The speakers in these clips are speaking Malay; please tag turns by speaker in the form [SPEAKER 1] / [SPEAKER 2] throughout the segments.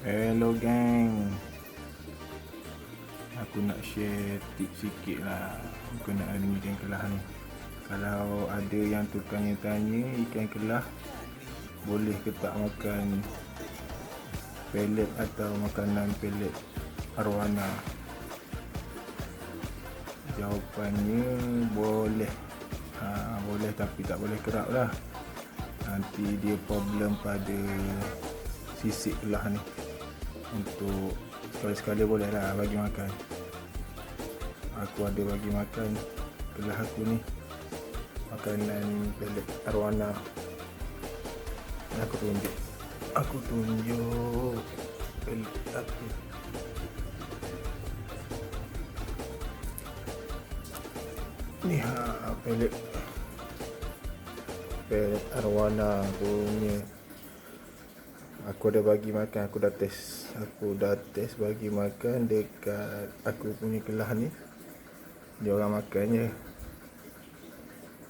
[SPEAKER 1] Hello gang, aku nak share tips sikit lah berkenaan dengan ikan kelah ni. Kalau ada yang tukangnya tanya ikan kelah boleh ke tak makan pellet atau makanan pellet arwana, jawapannya boleh. Boleh tapi tak boleh kerap lah, nanti dia problem pada sisik kelah ni. Untuk sekali-sekala boleh lah bagi makan. Aku ada bagi makan kelah aku ni makanan pellet arwana. Aku tunjuk pellet aku. Ni pellet arwana punya. Aku ada bagi makan, aku dah test bagi makan dekat aku punya kelah ni. Dia orang makan je.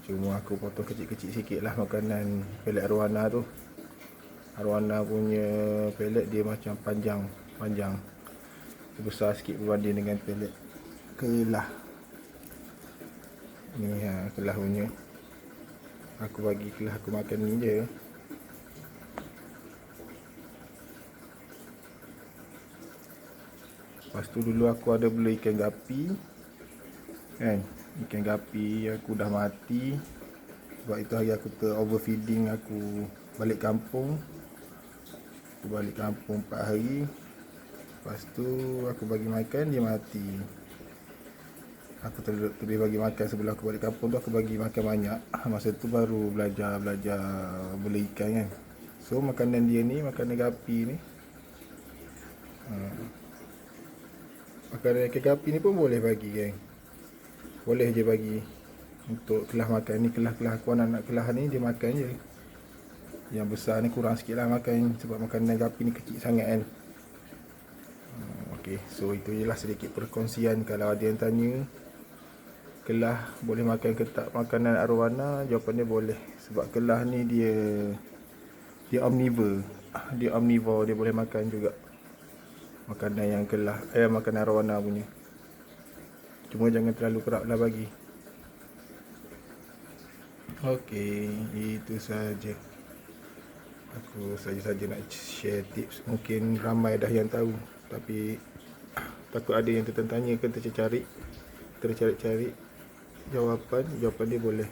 [SPEAKER 1] Cuma aku potong kecil-kecil sikit lah makanan pellet arwana tu. Arwana punya pellet dia macam panjang. Dia besar sikit berbanding dengan pellet kelah. Ni kelah punya. Aku bagi kelah aku makan ni je. Lepas tu dulu aku ada beli ikan gapi kan. Ikan gapi aku dah mati. Sebab itu hari aku overfeeding, aku balik kampung. Aku balik kampung 4 hari. Lepas tu aku bagi makan, dia mati. Aku terus bagi makan sebelum aku balik kampung tu, aku bagi makan banyak. Masa tu baru belajar beli ikan kan. So makanan dia ni, makanan gapi ni, makanan ikan gapi ni pun boleh bagi kan. Boleh je bagi untuk kelah makan ni. Kelah aku anak kelah ni dia makan je. Yang besar ni kurang sikit lah makan, sebab makanan gapi ni kecil sangat kan. Ok, so itu je lah sedikit perkongsian. Kalau ada yang tanya kelah boleh makan ke tak makanan arwana, jawapan dia boleh. Sebab kelah ni dia omnivore. Dia boleh makan juga makanan yang kelah, makanan arwana punya. Cuma jangan terlalu kerap lah bagi. Okey, itu saja. Aku saja nak share tips. Mungkin ramai dah yang tahu, tapi takut ada yang tertanya ke tercari jawapan dia boleh.